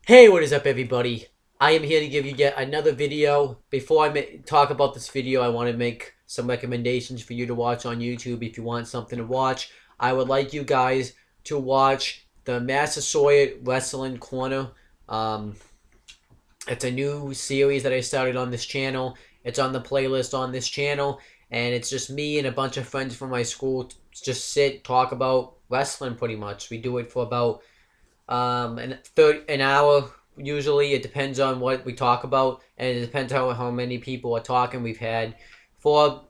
Hey, what is up, everybody? I am here to give you yet another video. Before I talk about this video, I want to make some recommendations for you to watch on YouTube if you want something to watch. I would like you guys to watch the Massasoit Wrestling Corner. Um, it's a new series that I started on this channel. It's on the playlist on this channel, and it's just me and a bunch of friends from my school just sit, talk about wrestling pretty much. We do it for about an hour usually. It depends on what we talk about, and it depends how many people are talking. We've had four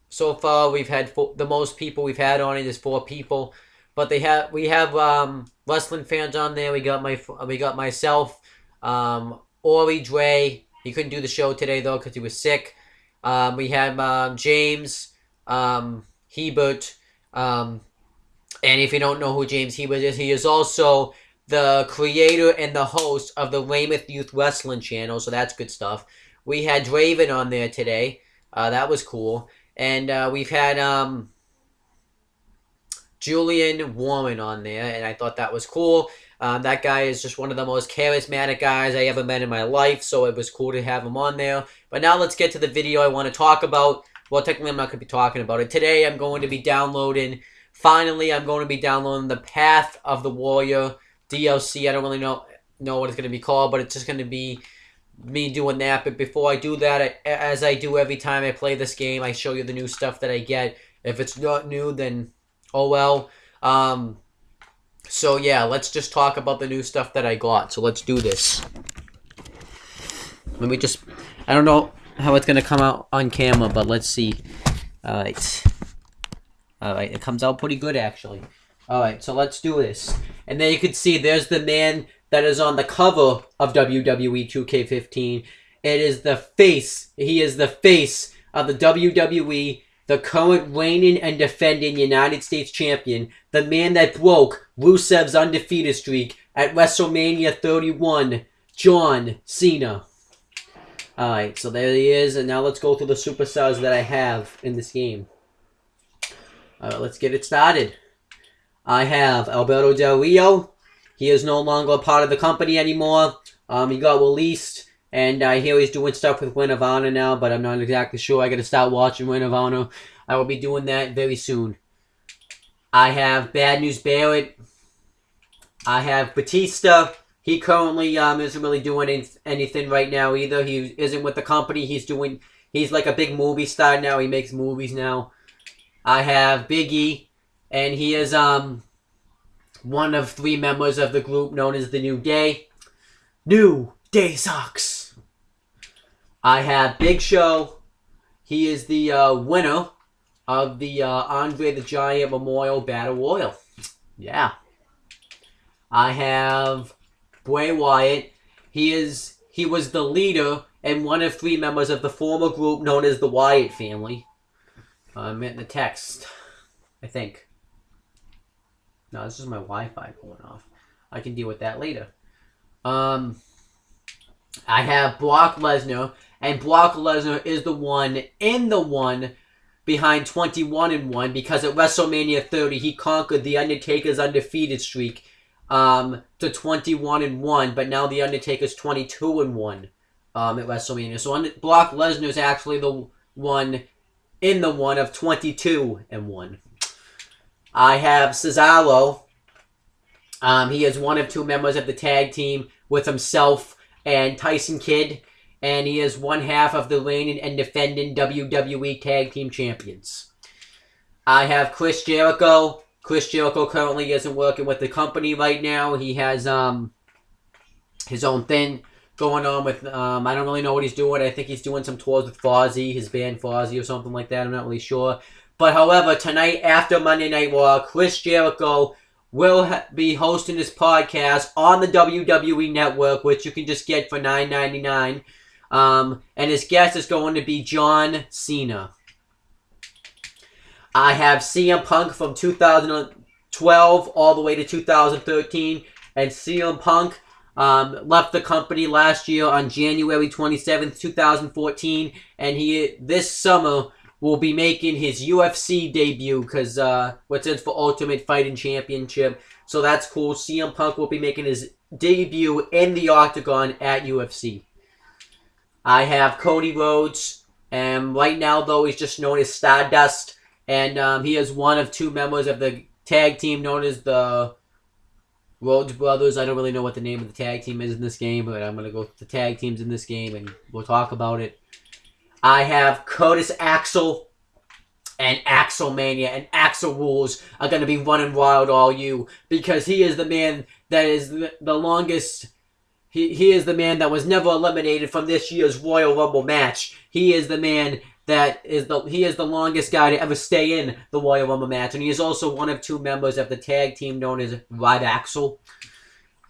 so far. We've had the most people we've had on it is 4 people, but we have wrestling fans on there. We got myself, Ori Dre. He couldn't do the show today though because he was sick. We had James Hebert. And if you don't know who James Hebert is, he is also the creator and the host of the Weymouth Youth Wrestling channel, so that's good stuff. We had Draven on there today. That was cool. And we've had Julian Warren on there, and I thought that was cool. That guy is just one of the most charismatic guys I ever met in my life, so it was cool to have him on there. But now let's get to the video I want to talk about. Well, technically I'm not going to be talking about it. Today I'm going to be downloading... Finally, I'm going to be downloading the Path of the Warrior DLC. I don't really know what it's going to be called, but it's just going to be me doing that. But before I do that, as I do every time I play this game, I show you the new stuff that I get. If it's not new, then oh well. So yeah, let's just talk about the new stuff that I got. So let's do this. Let me just... I don't know how it's going to come out on camera, but let's see. Alright. Alright, it comes out pretty good, actually. Alright, so let's do this. And then you can see there's the man that is on the cover of WWE 2K15. It is the face. He is the face of the WWE, the current reigning and defending United States champion, the man that broke Rusev's undefeated streak at WrestleMania 31, John Cena. Alright, so there he is, and now let's go through the superstars that I have in this game. Alright, let's get it started. I have Alberto Del Rio. He is no longer a part of the company anymore. He got released, and I hear he's doing stuff with Ring of Honor now, but I'm not exactly sure. I gotta start watching Ring of Honor. I will be doing that very soon. I have Bad News Barrett. I have Batista. He currently isn't really doing anything right now either. He isn't with the company. He's like a big movie star now. He makes movies now. I have Big E, and he is one of 3 members of the group known as the New Day. New Day sucks. I have Big Show. He is the winner of the Andre the Giant Memorial Battle Royal. Yeah. I have Bray Wyatt. He was the leader and one of 3 members of the former group known as the Wyatt family. I meant the text, I think. No, this is my Wi-Fi going off. I can deal with that later. I have Brock Lesnar, and Brock Lesnar is the one behind 21-1 because at WrestleMania 30 he conquered the Undertaker's undefeated streak to 21-1, but now the Undertaker's 22-1 at WrestleMania. So Brock Lesnar is actually the one of 22-1. I have Cesaro. He is one of 2 members of the tag team with himself and Tyson Kidd, and he is one half of the reigning and defending WWE Tag Team Champions. I have Chris Jericho. Chris Jericho currently isn't working with the company right now. He has his own thing going on with, I don't really know what he's doing. I think he's doing some tours with Fozzy, his band Fozzy or something like that. I'm not really sure. But however, tonight after Monday Night Raw, Chris Jericho will be hosting this podcast on the WWE Network, which you can just get for $9.99. And his guest is going to be John Cena. I have CM Punk from 2012 all the way to 2013. And CM Punk left the company last year on January 27th, 2014. And this summer will be making his UFC debut because what's in for Ultimate Fighting Championship. So that's cool. CM Punk will be making his debut in the Octagon at UFC. I have Cody Rhodes, and right now, though, he's just known as Stardust, and he is one of 2 members of the tag team known as the Rhodes Brothers. I don't really know what the name of the tag team is in this game, but I'm going to go with the tag teams in this game, and we'll talk about it. I have Curtis Axel and Axelmania, and Axel Rules are going to be running wild all you, because he is the man that is the longest... He is the man that was never eliminated from this year's Royal Rumble match. He is the man that is the longest guy to ever stay in the Royal Rumble match, and he is also one of 2 members of the tag team known as Ride Axel.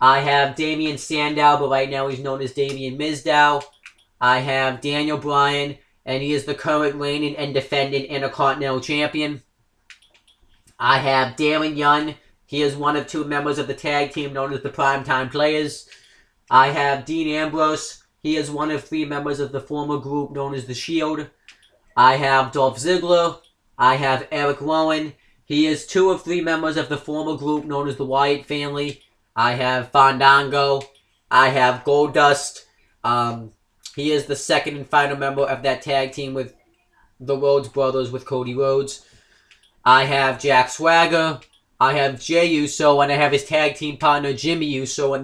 I have Damian Sandow, but right now he's known as Damian Mizdow. I have Daniel Bryan, and he is the current reigning and defending Intercontinental Champion. I have Darren Young. He is one of 2 members of the tag team known as the Primetime Players. I have Dean Ambrose. He is one of 3 members of the former group known as The Shield. I have Dolph Ziggler. I have Eric Rowan. He is 2 of 3 members of the former group known as the Wyatt family. I have Fandango. I have Goldust. He is the second and final member of that tag team with the Rhodes Brothers with Cody Rhodes. I have Jack Swagger. I have Jey Uso, and I have his tag team partner Jimmy Uso, and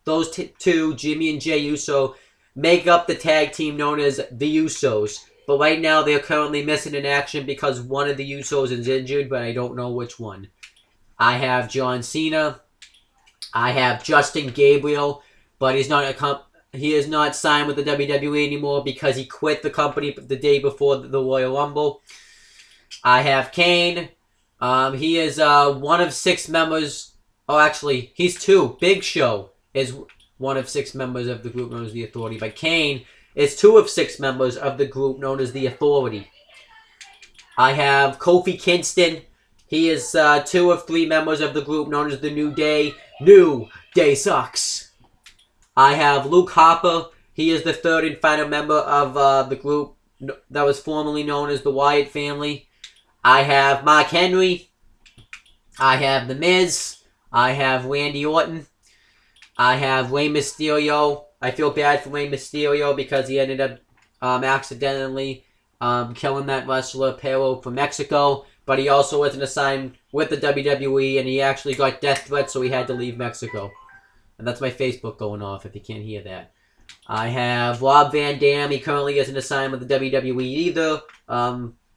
those 2, Jimmy and Jey Uso, make up the tag team known as the Usos. But right now they're currently missing in action because one of the Usos is injured, but I don't know which one. I have John Cena. I have Justin Gabriel, but he is not signed with the WWE anymore because he quit the company the day before the Royal Rumble. I have Kane. He is one of 6 members. Oh, actually, he's 2. Big Show is one of 6 members of the group known as The Authority. But Kane is 2 of 6 members of the group known as The Authority. I have Kofi Kingston. He is 2 of 3 members of the group known as The New Day. New Day sucks. I have Luke Harper. He is the 3rd and final member of the group that was formerly known as the Wyatt family. I have Mark Henry. I have The Miz. I have Randy Orton. I have Rey Mysterio. I feel bad for Rey Mysterio because he ended up accidentally killing that wrestler, Pero, from Mexico. But he also wasn't assigned with the WWE, and he actually got death threats, so he had to leave Mexico. And that's my Facebook going off, if you can't hear that. I have Rob Van Dam. He currently isn't assigned with the WWE either.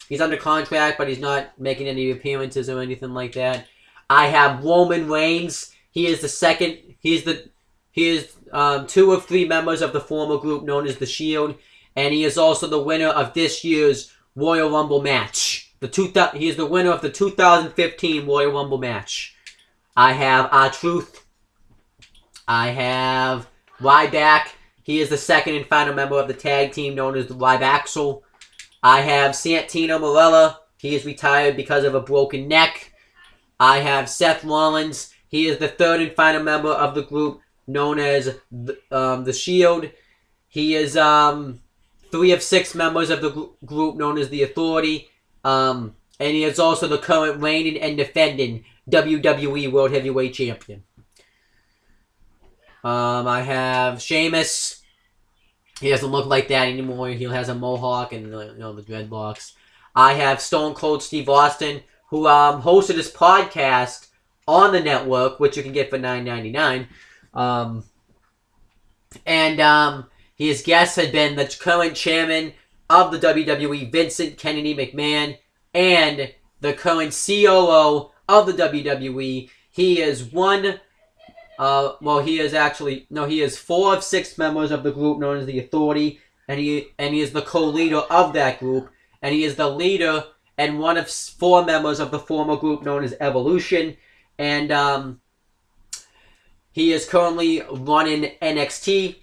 He's under contract, but he's not making any appearances or anything like that. I have Roman Reigns. He is the second. He is 2 of 3 members of the former group known as The Shield, and he is also the winner of this year's Royal Rumble match. He is the winner of the 2015 Royal Rumble match. I have R-Truth. I have Ryback. He is the second and final member of the tag team known as the Rybaxel. I have Santino Marella. He is retired because of a broken neck. I have Seth Rollins. He is the 3rd and final member of the group known as the Shield. He is 3 of 6 members of the group known as the Authority. And he is also the current reigning and defending WWE World Heavyweight Champion. I have Sheamus. He doesn't look like that anymore. He has a mohawk and the dreadlocks. I have Stone Cold Steve Austin, who hosted his podcast on the network, which you can get for $9.99. His guests had been the current chairman of the WWE, Vincent Kennedy McMahon, and the current COO of the WWE. He is he is 4 of 6 members of the group known as the Authority, and he is the co-leader of that group, and he is the leader and one of 4 members of the former group known as Evolution, and he is currently running NXT,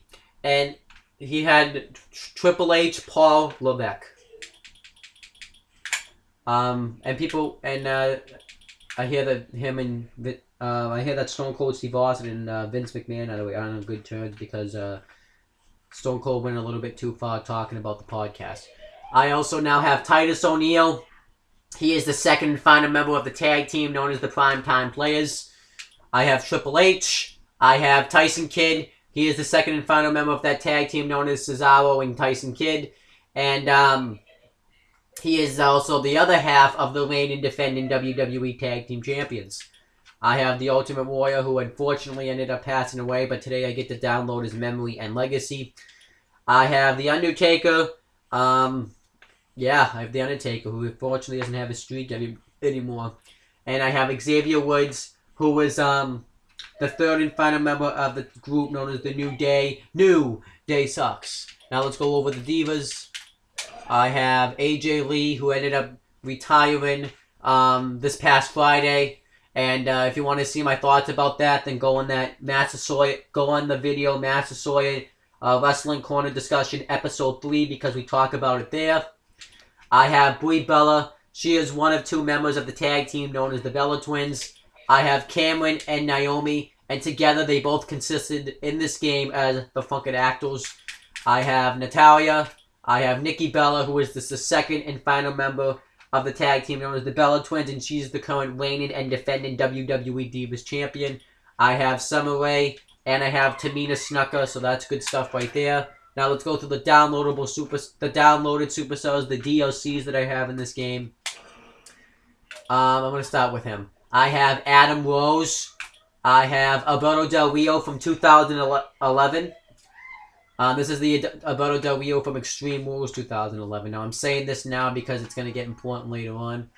and he had Triple H, Paul Levesque. I hear that Stone Cold Steve Austin and Vince McMahon are on good terms because Stone Cold went a little bit too far talking about the podcast. I also now have Titus O'Neil. He is the second and final member of the tag team known as the Primetime Players. I have Triple H. I have Tyson Kidd. He is the second and final member of that tag team known as Cesaro and Tyson Kidd. And he is also the other half of the reigning defending WWE Tag Team Champions. I have the Ultimate Warrior, who unfortunately ended up passing away, but today I get to download his memory and legacy. I have the Undertaker. Yeah, I have the Undertaker, who unfortunately doesn't have a streak anymore. And I have Xavier Woods, who was the third and final member of the group known as the New Day. New Day sucks. Now let's go over the Divas. I have AJ Lee, who ended up retiring this past Friday. And if you want to see my thoughts about that, then go on that go on the video Massasoit Wrestling Corner Discussion Episode 3, because we talk about it there. I have Brie Bella. She is one of 2 members of the tag team known as the Bella Twins. I have Cameron and Naomi, and together they both consisted in this game as the Funkin' Actors. I have Natalia. I have Nikki Bella, who is the second and final member of the tag team known as the Bella Twins, and she's the current reigning and defending WWE Divas Champion. I have Summer Rae, and I have Tamina Snuka, so that's good stuff right there. Now let's go through the downloaded superstars, the DLCs that I have in this game. I'm going to start with him. I have Adam Rose. I have Alberto Del Rio from 2011. This is the Alberto Del Rio from Extreme Rules 2011. Now, I'm saying this now because it's going to get important later on.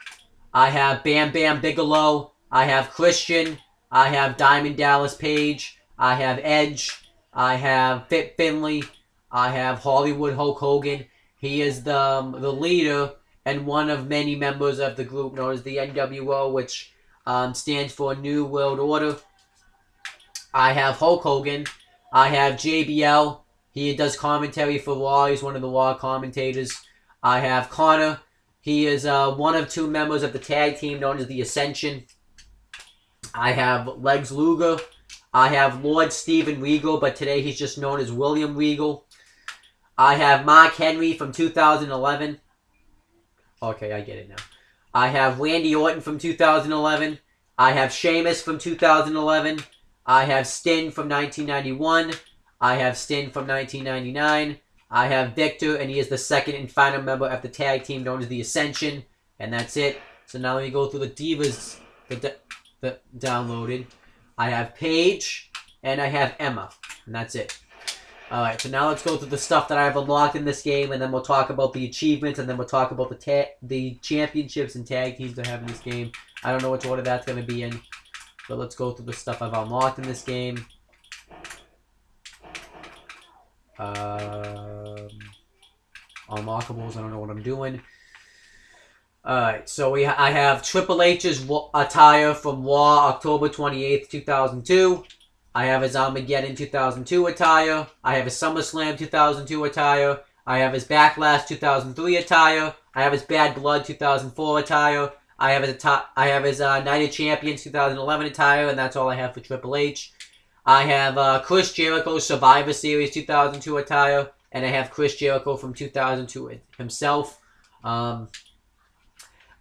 I have Bam Bam Bigelow. I have Christian. I have Diamond Dallas Page. I have Edge. I have Fit Finlay. I have Hollywood Hulk Hogan. He is the leader and one of many members of the group known as the NWO, which stands for New World Order. I have Hulk Hogan. I have JBL. He does commentary for Raw. He's one of the Raw commentators. I have Connor. He is one of 2 members of the tag team known as the Ascension. I have Lex Luger. I have Lord Steven Regal, but today he's just known as William Regal. I have Mark Henry from 2011. Okay, I get it now. I have Randy Orton from 2011. I have Sheamus from 2011. I have Sting from 1991. I have Sting from 1999. I have Victor, and he is the second and final member of the tag team known as the Ascension. And that's it. So now let me go through the Divas that downloaded. I have Paige, and I have Emma. And that's it. Alright, so now let's go through the stuff that I have unlocked in this game, and then we'll talk about the achievements, and then we'll talk about the championships and tag teams I have in this game. I don't know which order that's going to be in, but let's go through the stuff I've unlocked in this game. Unlockables, I don't know what I'm doing. Alright, so I have Triple H's attire from Raw, October 28th, 2002. I have his Armageddon 2002 attire. I have his SummerSlam 2002 attire. I have his Backlash 2003 attire. I have his Bad Blood 2004 attire. I have his Night of Champions 2011 attire, and that's all I have for Triple H. I have Chris Jericho Survivor Series 2002 attire, and I have Chris Jericho from 2002 himself. I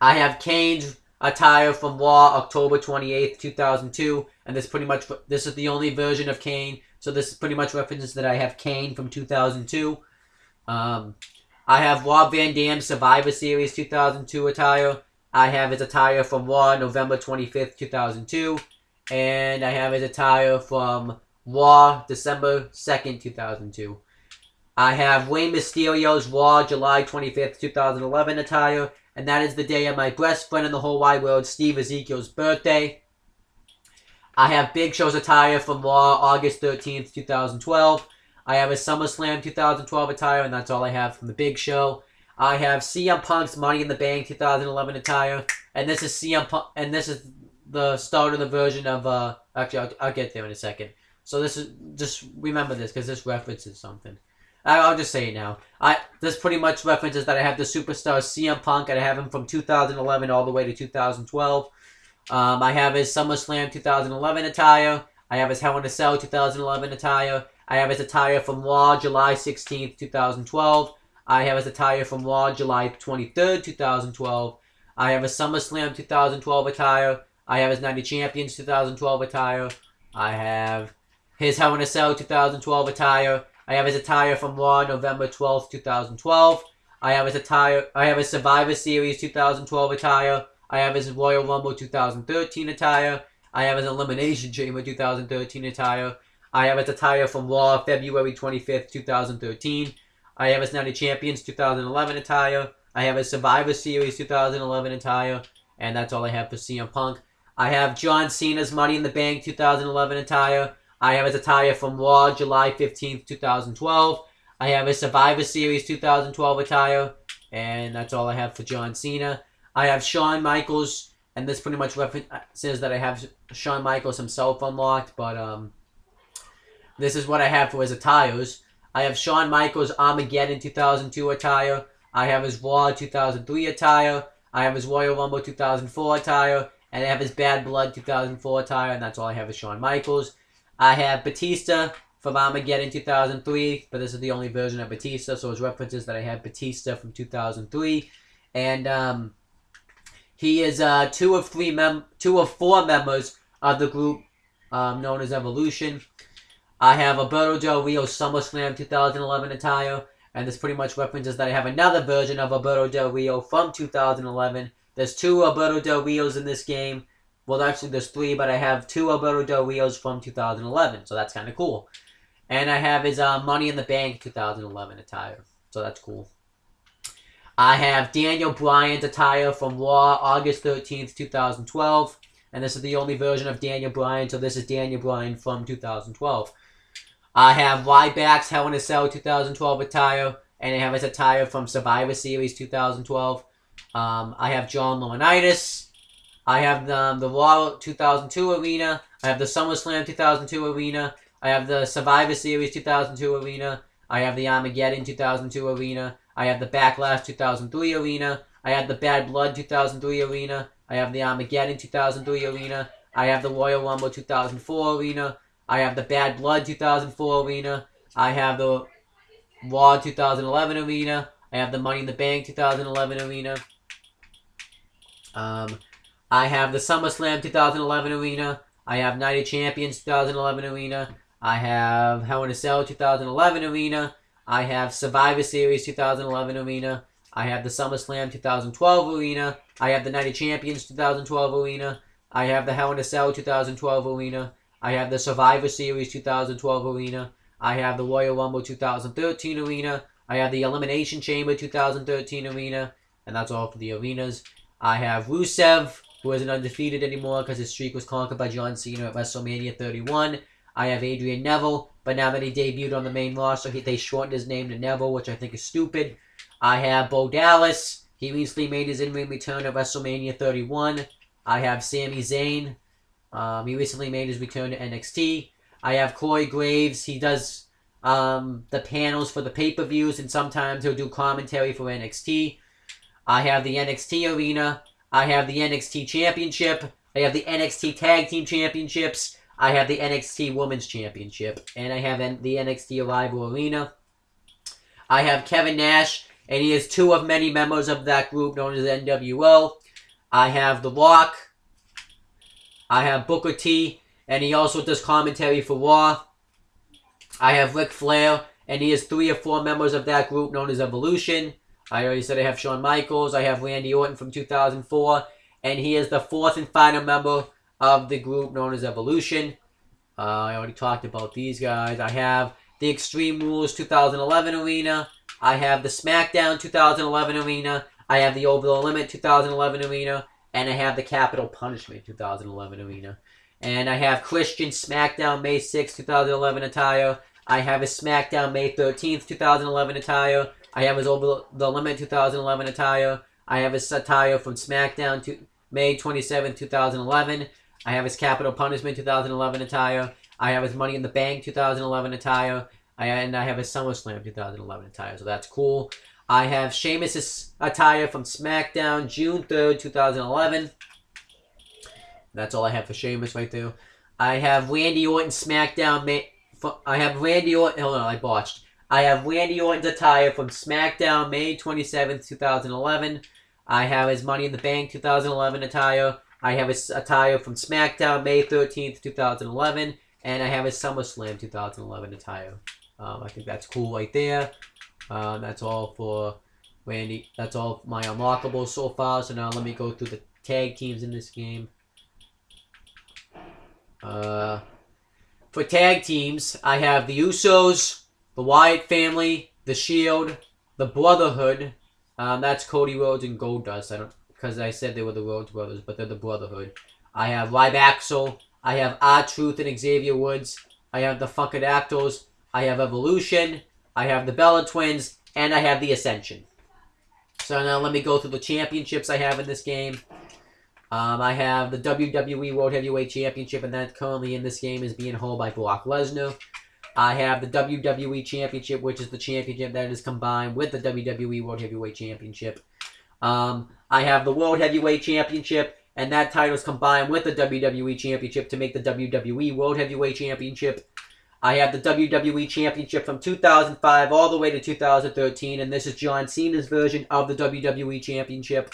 have Kane's attire from Raw, October 28th, 2002, and this is the only version of Kane, so this pretty much references that I have Kane from 2002. I have Rob Van Dam Survivor Series 2002 attire. I have his attire from Raw, November 25th, 2002. And I have his attire from Raw, December 2nd, 2002. I have Rey Mysterio's Raw, July 25th, 2011 attire. And that is the day of my best friend in the whole wide world, Steve Ezekiel's birthday. I have Big Show's attire from Raw, August 13th, 2012. I have his SummerSlam 2012 attire, and that's all I have from the Big Show. I have CM Punk's Money in the Bank 2011 attire. And this is CM Punk, and this is the start of the version of, actually, I'll get there in a second. So this is, just remember this, because this references something. I'll just say it now. This pretty much references that I have the superstar CM Punk, and I have him from 2011 all the way to 2012. I have his SummerSlam 2011 attire. I have his Hell in a Cell 2011 attire. I have his attire from Raw, July 16th, 2012. I have his attire from Raw, July 23rd, 2012. I have a SummerSlam 2012 attire. I have his Night of Champions 2012 attire. I have his Hell in a Cell 2012 attire. I have his attire from Raw November 12th, 2012. I have his attire. I have his Survivor Series 2012 attire. I have his Royal Rumble 2013 attire. I have his Elimination Chamber 2013 attire. I have his attire from Raw February 25th, 2013. I have his Night of Champions 2011 attire. I have his Survivor Series 2011 attire. And that's all I have for CM Punk. I have John Cena's Money in the Bank 2011 attire. I have his attire from Raw July 15th, 2012. I have his Survivor Series 2012 attire. And that's all I have for John Cena. I have Shawn Michaels, and this pretty much says that I have Shawn Michaels himself unlocked, but this is what I have for his attires. I have Shawn Michaels Armageddon 2002 attire. I have his Raw 2003 attire. I have his Royal Rumble 2004 attire. And I have his Bad Blood 2004 attire, and that's all I have is Shawn Michaels. I have Batista from Armageddon 2003, but this is the only version of Batista, so his references that I have Batista from 2003. And he is two of four members of the group known as Evolution. I have Alberto Del Rio SummerSlam 2011 attire, and this pretty much references that I have another version of Alberto Del Rio from 2011. There's two Alberto Del Rios in this game. Well, actually, there's three, but I have two Alberto Del Rios from 2011, so that's kind of cool. And I have his Money in the Bank 2011 attire, so that's cool. I have Daniel Bryan's attire from Raw August 13th, 2012. And this is the only version of Daniel Bryan, so this is Daniel Bryan from 2012. I have Ryback's Hell in a Cell 2012 attire, and I have his attire from Survivor Series 2012. I have John Laurinaitis. I have the Raw 2002 arena. I have the SummerSlam 2002 arena. I have the Survivor Series 2002 arena. I have the Armageddon 2002 arena. I have the Backlash 2003 arena. I have the Bad Blood 2003 arena. I have the Armageddon 2003 arena. I have the Royal Rumble 2004 arena. I have the Bad Blood 2004 arena. I have the Raw 2011 arena. I have the Money in the Bank 2011 arena. I have the SummerSlam 2011 arena. I have Night of Champions 2011 arena. I have Hell in a Cell 2011 arena. I have Survivor Series 2011 arena. I have the SummerSlam 2012 arena. I have the Night of Champions 2012 arena. I have the Hell in a Cell 2012 arena. I have the Survivor Series 2012 arena. I have the Royal Rumble 2013 arena. I have the Elimination Chamber 2013 arena. And that's all for the arenas. I have Rusev, who isn't undefeated anymore because his streak was conquered by John Cena at WrestleMania 31. I have Adrian Neville, but now that he debuted on the main roster, they shortened his name to Neville, which I think is stupid. I have Bo Dallas. He recently made his in-ring return at WrestleMania 31. I have Sami Zayn. He recently made his return to NXT. I have Corey Graves. He does the panels for the pay-per-views, and sometimes he'll do commentary for NXT. I have the NXT Arena. I have the NXT Championship. I have the NXT Tag Team Championships. I have the NXT Women's Championship. And I have the NXT Arrival Arena. I have Kevin Nash, and he is two of many members of that group known as NWO. I have The Rock. I have Booker T, and he also does commentary for Raw. I have Ric Flair, and he is 3 or 4 members of that group known as Evolution. I already said I have Shawn Michaels. I have Randy Orton from 2004, and he is the 4th and final member of the group known as Evolution. I already talked about these guys. I have the Extreme Rules 2011 arena. I have the SmackDown 2011 arena. I have the Over the Limit 2011 arena. And I have the Capital Punishment 2011 arena. And I have Christian SmackDown May 6, 2011 attire. I have his SmackDown May 13th, 2011 attire. I have his Over the Limit 2011 attire. I have his attire from SmackDown to May 27th, 2011. I have his Capital Punishment 2011 attire. I have his Money in the Bank 2011 attire. And I have his SummerSlam 2011 attire. So that's cool. I have Sheamus' attire from SmackDown June 3rd, 2011. That's all I have for Sheamus right there. I have Randy Orton SmackDown. I have Randy Orton. Hold on, I botched. I have Randy Orton's attire from SmackDown May 27th, 2011. I have his Money in the Bank 2011 attire. I have his attire from SmackDown May 13th, 2011. And I have his SummerSlam 2011 attire. I think that's cool right there. That's all for Randy. That's all my unlockables so far. So now let me go through the tag teams in this game. For tag teams, I have the Usos, the Wyatt family, the Shield, the Brotherhood. That's Cody Rhodes and Goldust. I don't, because I said they were the Rhodes brothers, but they're the Brotherhood. I have Rybaxel. I have R-Truth and Xavier Woods. I have the Funkadactyls. I have Evolution. I have the Bella Twins, and I have the Ascension. So now let me go through the championships I have in this game. I have the WWE World Heavyweight Championship, and that currently in this game is being held by Brock Lesnar. I have the WWE Championship, which is the championship that is combined with the WWE World Heavyweight Championship. I have the World Heavyweight Championship, and that title is combined with the WWE Championship to make the WWE World Heavyweight Championship. I have the WWE Championship from 2005 all the way to 2013, and this is John Cena's version of the WWE Championship.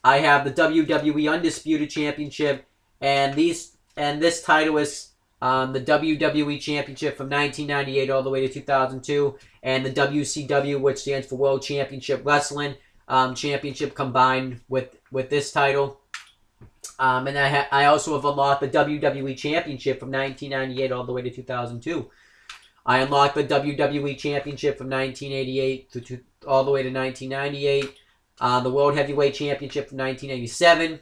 I have the WWE Undisputed Championship, and this title is the WWE Championship from 1998 all the way to 2002, and the WCW, which stands for World Championship Wrestling Championship, combined with this title. And I also have unlocked the WWE Championship from 1998 all the way to 2002. I unlocked the WWE Championship from 1988 all the way to 1998. The World Heavyweight Championship from 1987.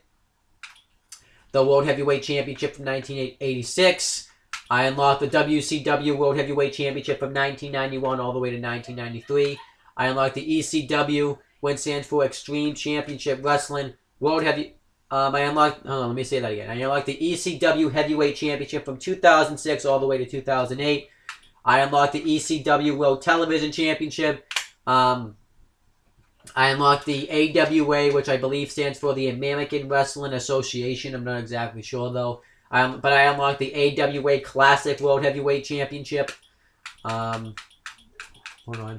The World Heavyweight Championship from 1986. I unlocked the WCW World Heavyweight Championship from 1991 all the way to 1993. I unlocked the ECW, which stands for Extreme Championship Wrestling World Heavy. I unlocked. Hold on, let me say that again. I unlocked the ECW Heavyweight Championship from 2006 all the way to 2008. I unlocked the ECW World Television Championship. I unlocked the AWA, which I believe stands for the American Wrestling Association. I'm not exactly sure, though. But I unlocked the AWA Classic World Heavyweight Championship. Hold on.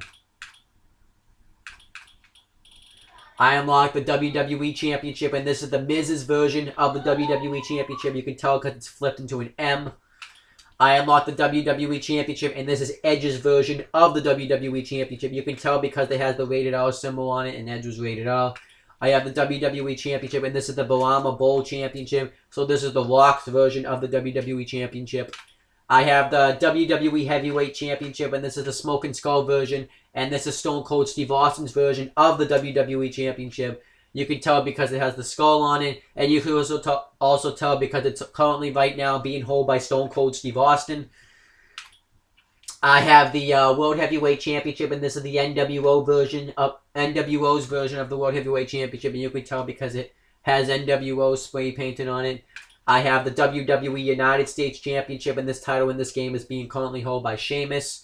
I unlocked the WWE Championship, and this is the Miz's version of the WWE Championship. You can tell because it's flipped into an M. I unlocked the WWE Championship, and this is Edge's version of the WWE Championship. You can tell because it has the rated R symbol on it, and Edge was rated R. I have the WWE Championship, and this is the Bahama Bowl Championship. So this is the Rock's version of the WWE Championship. I have the WWE Heavyweight Championship, and this is the Smoke and Skull version. And this is Stone Cold Steve Austin's version of the WWE Championship. You can tell because it has the skull on it. And you can also tell because it's currently right now being held by Stone Cold Steve Austin. I have the World Heavyweight Championship, and this is the NWO's version of the World Heavyweight Championship. And you can tell because it has NWO spray painted on it. I have the WWE United States Championship, and this title in this game is being currently held by Sheamus.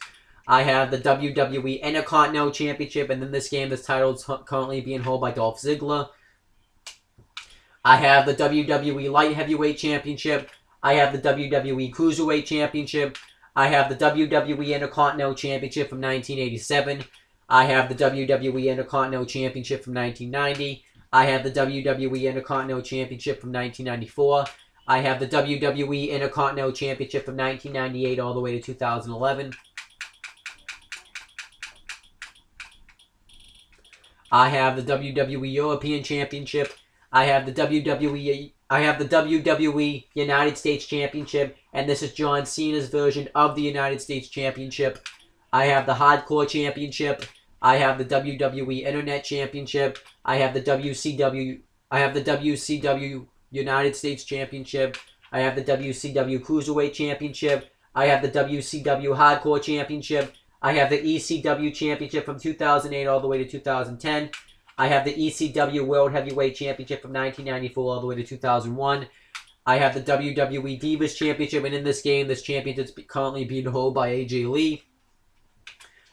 I have the WWE Intercontinental Championship, and in this game, this title is currently being held by Dolph Ziggler. I have the WWE Light Heavyweight Championship. I have the WWE Cruiserweight Championship. I have the WWE Intercontinental Championship from 1987. I have the WWE Intercontinental Championship from 1990. I have the WWE Intercontinental Championship from 1994. I have the WWE Intercontinental Championship from 1998 all the way to 2011. I have the WWE European Championship. I have the WWE United States Championship, and this is John Cena's version of the United States Championship. I have the Hardcore Championship. I have the WWE Internet Championship. I have the WCW United States Championship. I have the WCW Cruiserweight Championship. I have the WCW Hardcore Championship. I have the ECW Championship from 2008 all the way to 2010. I have the ECW World Heavyweight Championship from 1994 all the way to 2001. I have the WWE Divas Championship, and in this game, this championship is currently being held by AJ Lee.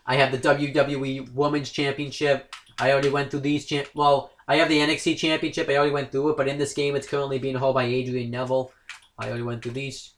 I have the WWE Women's Championship. I already went through these. I have the NXT Championship. I already went through it, but in this game, it's currently being held by Adrian Neville. I already went through these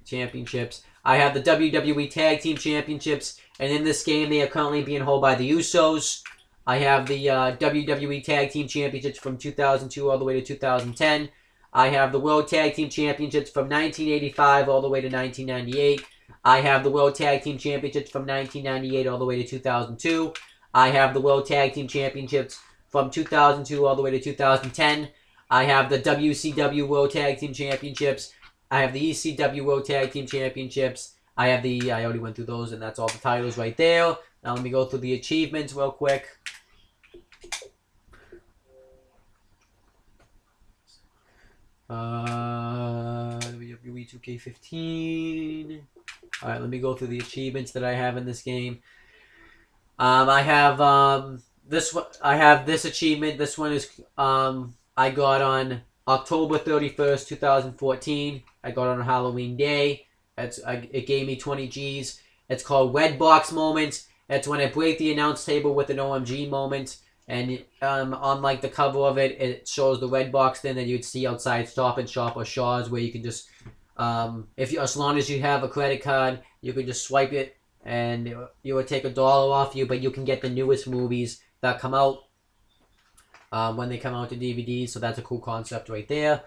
championships. I have the WWE Tag Team Championships, and in this game, they are currently being held by the Usos. I have the WWE Tag Team Championships from 2002 all the way to 2010. I have the World Tag Team Championships from 1985 all the way to 1998. I have the World Tag Team Championships from 1998 all the way to 2002. I have the World Tag Team Championships from 2002 all the way to 2010. I have the WCW World Tag Team Championships. I have the ECW World Tag Team Championships. I already went through those, and that's all the titles right there. Now let me go through the achievements real quick. WWE 2K15. Alright, let me go through the achievements that I have in this game. I have this achievement. This one is I got on October 31st, 2014. I got on Halloween Day. It gave me 20 G's. It's called Red Box Moments. It's when I break the announce table with an OMG moment. And on like the cover of it, it shows the red box thing that you'd see outside Stop and Shop or Shaw's, where you can just, as long as you have a credit card, you can just swipe it and it would take $1 off you, but you can get the newest movies that come out when they come out to DVDs. So that's a cool concept right there.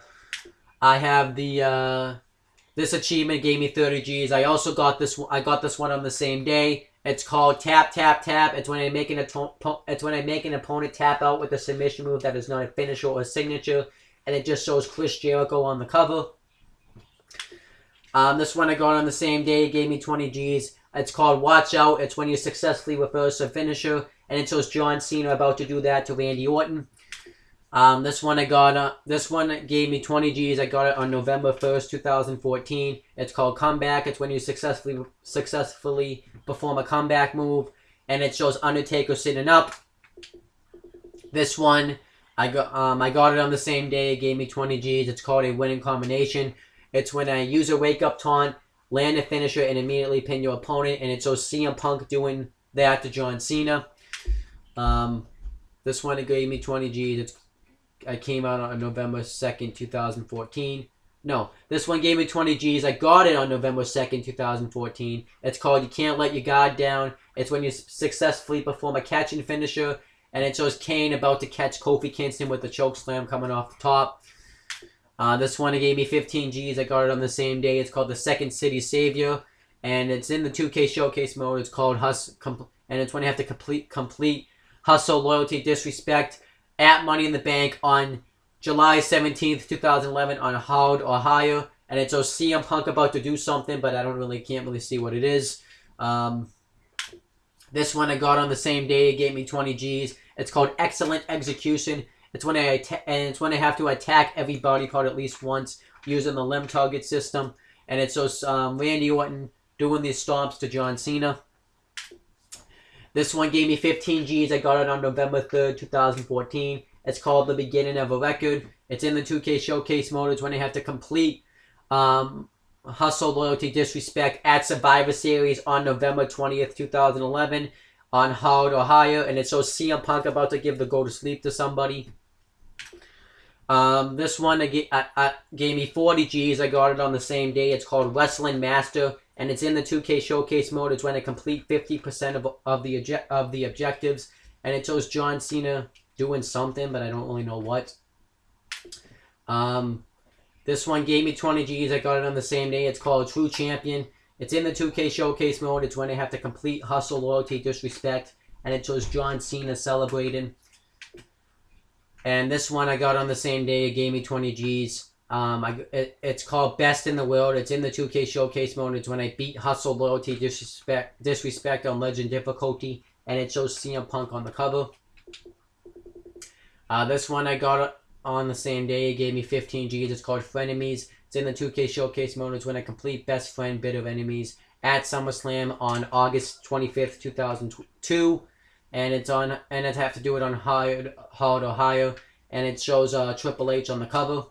I have this achievement gave me 30 G's. I also got this. I got this one on the same day. It's called Tap Tap Tap. It's when I make an opponent tap out with a submission move that is not a finisher or a signature, and it just shows Chris Jericho on the cover. This one I got on the same day. It gave me 20 G's. It's called Watch Out. It's when you successfully reverse a finisher, and it shows John Cena about to do that to Randy Orton. This one gave me 20 G's. I got it on November 1st, 2014. It's called Comeback. It's when you successfully perform a comeback move, and it shows Undertaker sitting up. This one I got it on the same day. It gave me 20 G's. It's called a winning combination. It's when I use a wake up taunt, land a finisher, and immediately pin your opponent, and it shows CM Punk doing that to John Cena. This one it gave me 20 G's. I came out on November 2nd, 2014. No, this one gave me 20 G's. I got it on November 2nd, 2014. It's called You Can't Let Your Guard Down. It's when you successfully perform a catch and finisher, and it shows Kane about to catch Kofi Kingston with the choke slam coming off the top. This one it gave me 15 G's. I got it on the same day. It's called the Second City Savior, and it's in the 2K Showcase mode. It's called and it's when you have to complete Hustle, Loyalty, Disrespect at Money in the Bank on July 17th, 2011 on Hard or Higher. And it shows CM Punk about to do something, but I can't really see what it is. This one I got on the same day. It gave me 20 G's. It's called Excellent Execution. It's when I have to attack every body part at least once using the limb target system. And it shows Randy Orton doing these stomps to John Cena. This one gave me 15 G's. I got it on November 3rd, 2014. It's called The Beginning of a Record. It's in the 2K Showcase mode. It's when I have to complete Hustle, Loyalty, Disrespect at Survivor Series on November 20th, 2011 on Hard or Higher. And it shows CM Punk about to give the go to sleep to somebody. This one gave me 40 G's. I got it on the same day. It's called Wrestling Master. And it's in the 2K Showcase mode. It's when I complete 50% of the objectives. And it shows John Cena doing something, but I don't really know what. This one gave me 20 G's. I got it on the same day. It's called True Champion. It's in the 2K Showcase mode. It's when I have to complete Hustle, Loyalty, Disrespect. And it shows John Cena celebrating. And this one I got on the same day. It gave me 20 G's. It's called Best in the World. It's in the 2K Showcase mode. It's when I beat Hustle, Loyalty, Disrespect on Legend difficulty, and it shows CM Punk on the cover. This one I got on the same day. It gave me 15 G's. It's called Frenemies. It's in the 2K Showcase mode. It's when I complete Best Friend Bit of Enemies at SummerSlam on August 25th, 2002, and I have to do it on Hard or Higher, and it shows Triple H on the cover.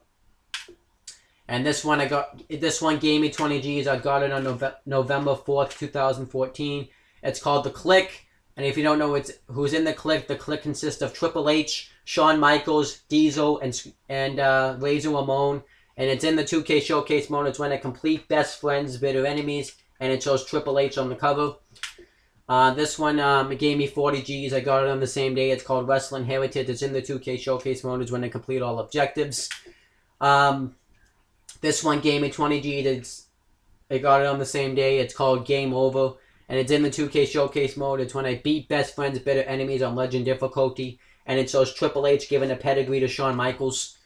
And this one gave me 20 G's. I got it on November 4th, 2014. It's called The Click. And if you don't know who's in The Click consists of Triple H, Shawn Michaels, Diesel, and Razor Ramon. And it's in the 2K Showcase mode. It's when I complete Best Friends, Bitter Enemies. And it shows Triple H on the cover. This one it gave me 40 Gs. I got it on the same day. It's called Wrestling Heritage. It's in the 2K Showcase mode. Is when I complete all objectives. This one gave me 20 Gs. I got it on the same day. It's called Game Over. And it's in the 2K Showcase mode. It's when I beat best friends, bitter enemies on Legend difficulty. And it shows Triple H giving a pedigree to Shawn Michaels.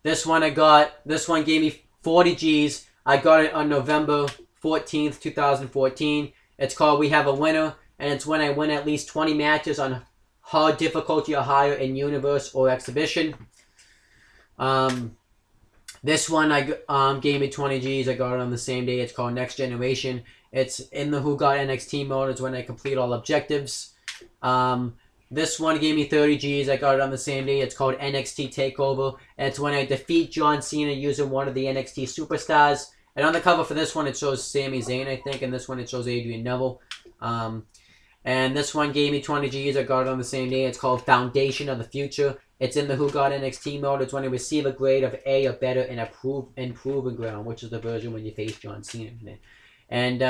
This one gave me 40 Gs. I got it on November 14th, 2014. It's called We Have a Winner. And it's when I win at least 20 matches on hard difficulty or higher in Universe or Exhibition. This one gave me 20 Gs. I got it on the same day. It's called Next Generation. It's in the Who Got NXT mode. It's when I complete all objectives. This one gave me 30 Gs. I got it on the same day. It's called NXT TakeOver. And it's when I defeat John Cena using one of the NXT superstars. And on the cover for this one, it shows Sami Zayn, I think. And this one, it shows Adrian Neville. And this one gave me 20 Gs. I got it on the same day. It's called Foundation of the Future. It's in the Who Got NXT mode. It's when I receive a grade of A or better in a proven ground, which is the version when you face John Cena. And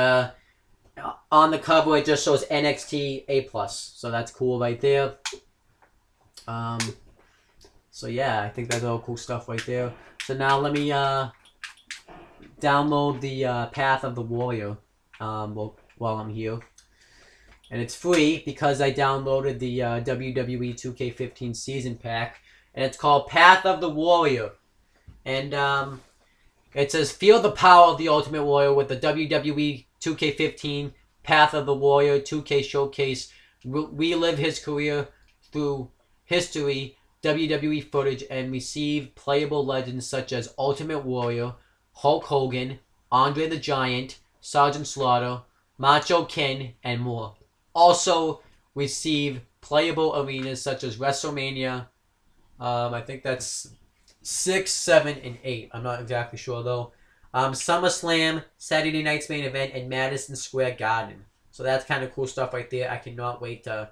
on the cover, it just shows NXT A+. So that's cool right there. So yeah, I think that's all cool stuff right there. So now let me download the Path of the Warrior while I'm here. And it's free because I downloaded the WWE 2K15 season pack. And it's called Path of the Warrior. And it says, feel the power of the Ultimate Warrior with the WWE 2K15 Path of the Warrior 2K Showcase. Relive his career through history, WWE footage, and receive playable legends such as Ultimate Warrior, Hulk Hogan, Andre the Giant, Sergeant Slaughter, Macho Ken, and more. Also receive playable arenas such as WrestleMania. I think that's 6, 7, and 8. I'm not exactly sure though. SummerSlam, Saturday Night's Main Event, and Madison Square Garden. So that's kind of cool stuff right there. I cannot wait to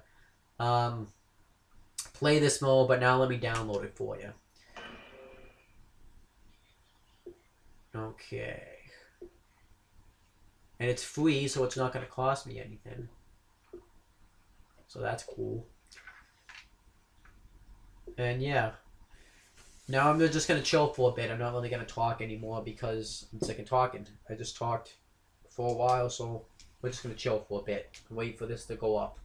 play this mode, but now let me download it for you. Okay. And it's free, so it's not going to cost me anything. So that's cool. And yeah. Now I'm just going to chill for a bit. I'm not really going to talk anymore because I'm sick of talking. I just talked for a while, so we're just going to chill for a bit and wait for this to go up.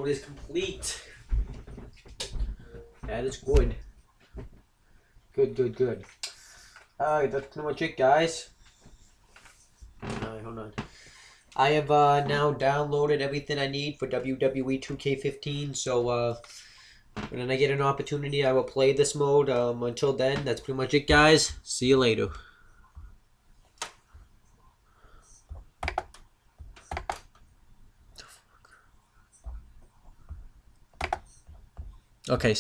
download is complete. That is good. Good. Alright, that's pretty much it, guys. Alright, hold on. I have now downloaded everything I need for WWE 2K15, so when I get an opportunity, I will play this mode. Until then, that's pretty much it, guys. See you later. Okay,